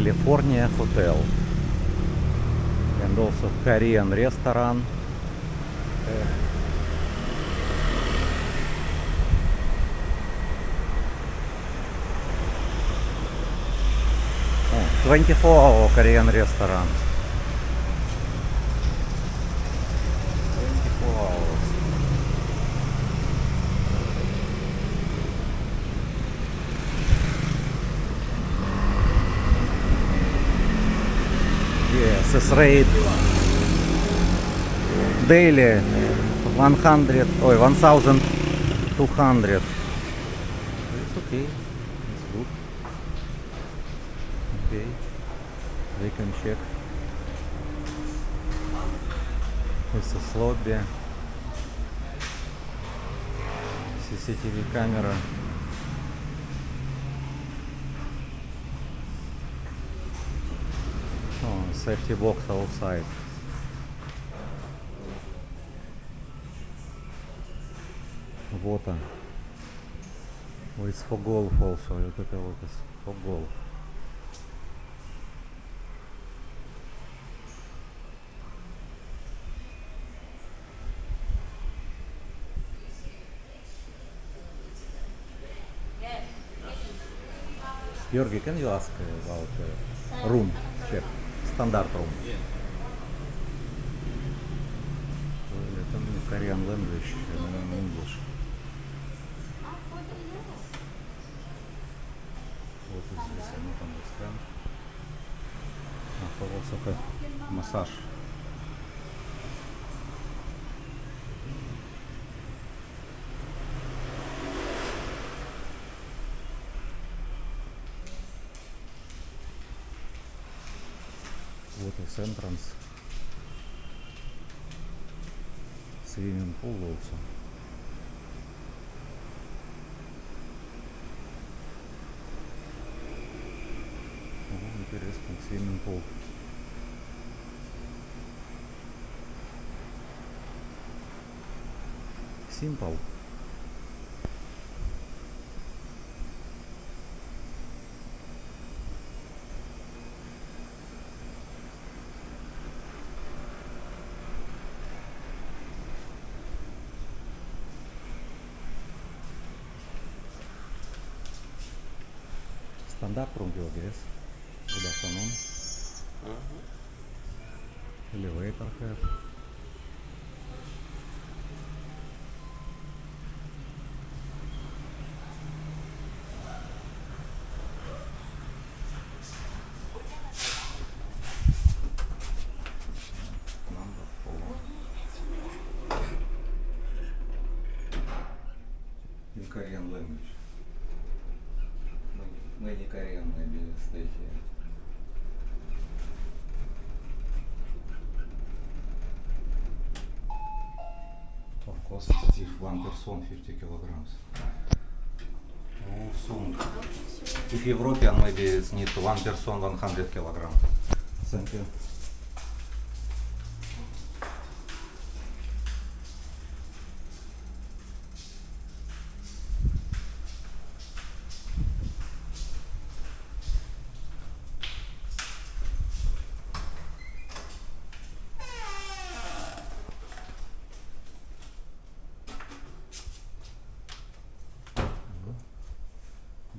California Hotel. And also Korean restaurant. Oh, 24-hour Korean restaurant. 24 hours. Yes, it's rate daily 100 or 1,200. It's okay. It's good. Okay. We can check. It's a lobby. CCTV camera. Oh, safety box outside. Вот он. Oh, it's for golf also. Вот это вот for golf. Georgi, can you ask about room? Check. Standard room. Это Korean language, English. What is this? I don't understand. Also massage. What is entrance? Swimming pool also. Интересный swimming pool. Simple. Standard room, yes. Good afternoon. Elevator here. Number 4. In Korean language. Many Korean maybe stay here. Of course, if one person 50 kilograms. Oh, soon. If European, maybe it's need one person 100 kilograms. Thank you.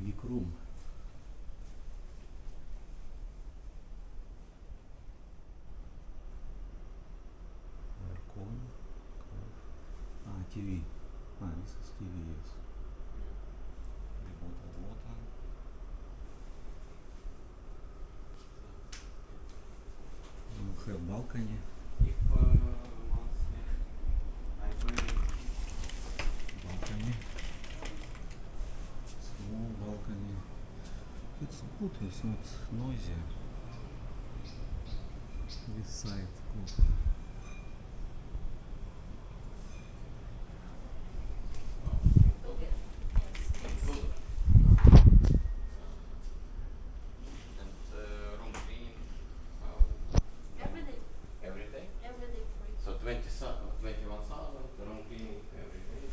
Big room. Aircon. TV. This is TV, yes. Remote water. We have balcony. Balcony. Small balcony. It's good, it's not noisy. This side good. So 21,000, room cleaning every day.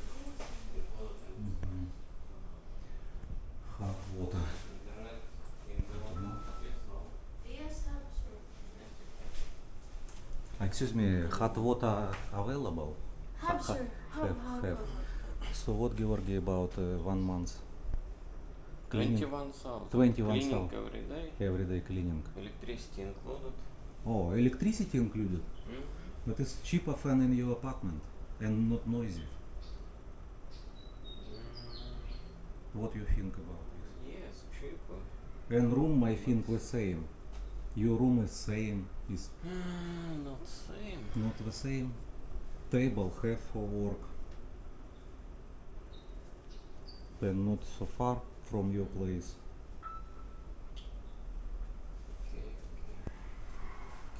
Hot water. Internet in the room, yes, no. Excuse me, hot water available? Have, sir. Have. So what, Georgi, about 1 month? Cleaning? 21,000. 21,000. Cleaning every day. Everyday cleaning. Electricity included. Oh, electricity included? Mm? But it's cheaper fan in your apartment and not noisy. What you think about this? Yes, cheaper. And room, I think the same. Your room is same, is Not same. not the same. Table have for work. And not so far from your place. Okay.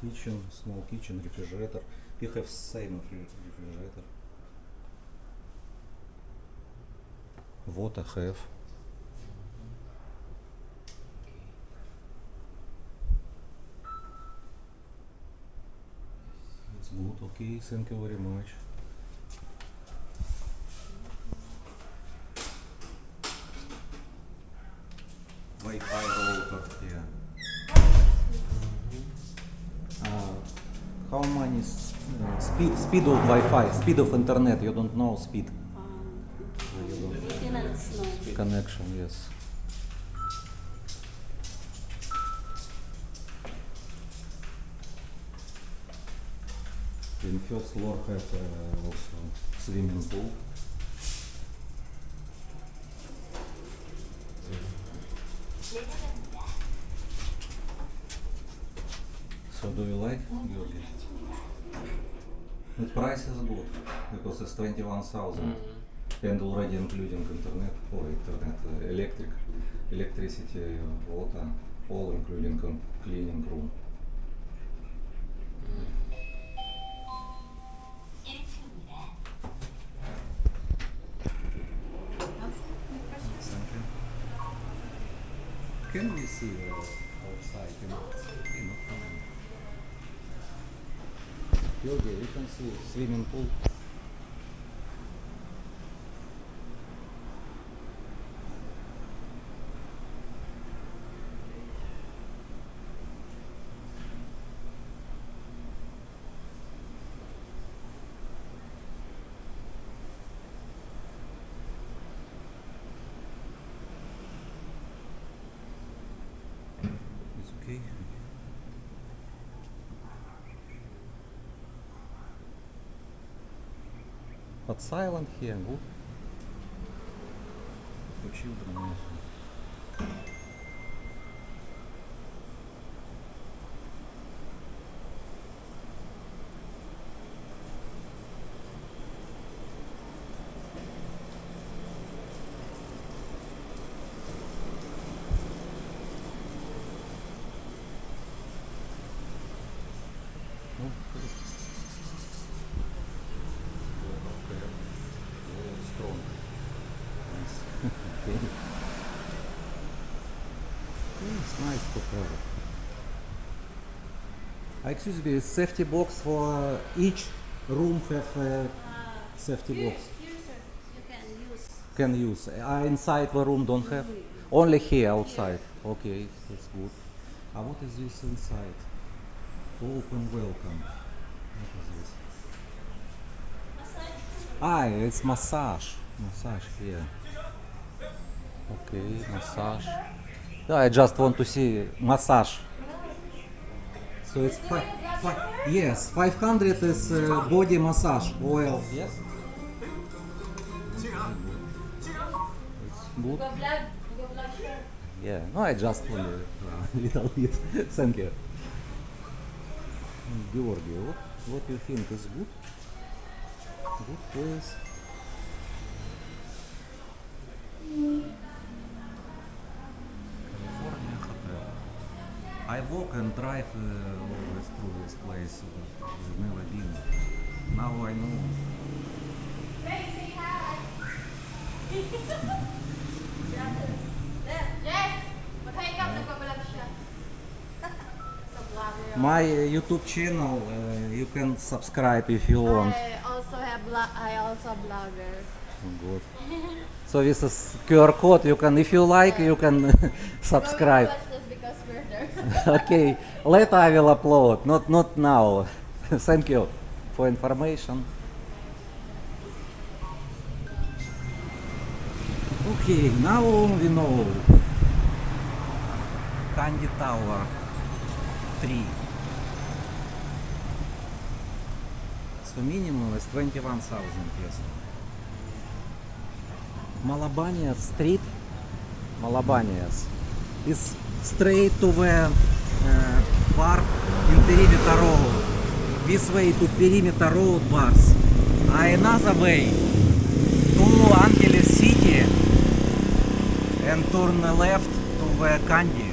Kitchen, small kitchen, refrigerator. You have same refrigerator. Water have. It's good, okay, thank you very much. Wi-Fi router, yeah. How many speed of Wi-Fi, speed of internet? You don't know speed Maintenance, no. connection, yes. In first floor have also swimming pool. So do you like, Georgi? The price is good because it's 21,000 and already including internet or electricity, water, all including cleaning room. Thank you. Can we see outside? Okay, no problem. Georgi, you can see swimming pool. It's okay. But silent here, good. For children also. Ну, very strong. Nice. Okay. It's nice to have. Excuse me, safety box for each room have a safety box. Here, sir. You Can can use. use. Inside the room don't have. Only here outside. Okay, that's good. What is this inside? Open welcome. What is this? It's massage. Massage here. Okay, massage. Yeah, I just want to see massage. So it's yes, 500 is body massage oil. Yes. It's good. Go blood, sir. Yeah, no, I just only little bit. Thank you. Georgi, what you think is good? Good place. California Hotel. I walk and drive always through this place, but I've never been. Now I know. Jess! Maghay ka, nagbabalag siya. So, vlogger. My YouTube channel, you can subscribe if you want. I also blogger. Good. So this is QR code. You can, if you like, you can subscribe. Don't watch this because we're there. Okay, later I will upload. Not now. Thank you for information. Okay, now we know Candy Tower 3. So minimum is 21,000 pesos. Malabanias Street, Malabanias, is straight to the park in Perimeter Road. This way to Perimeter Road bus. Another way to Angeles City and turn left to the Candy.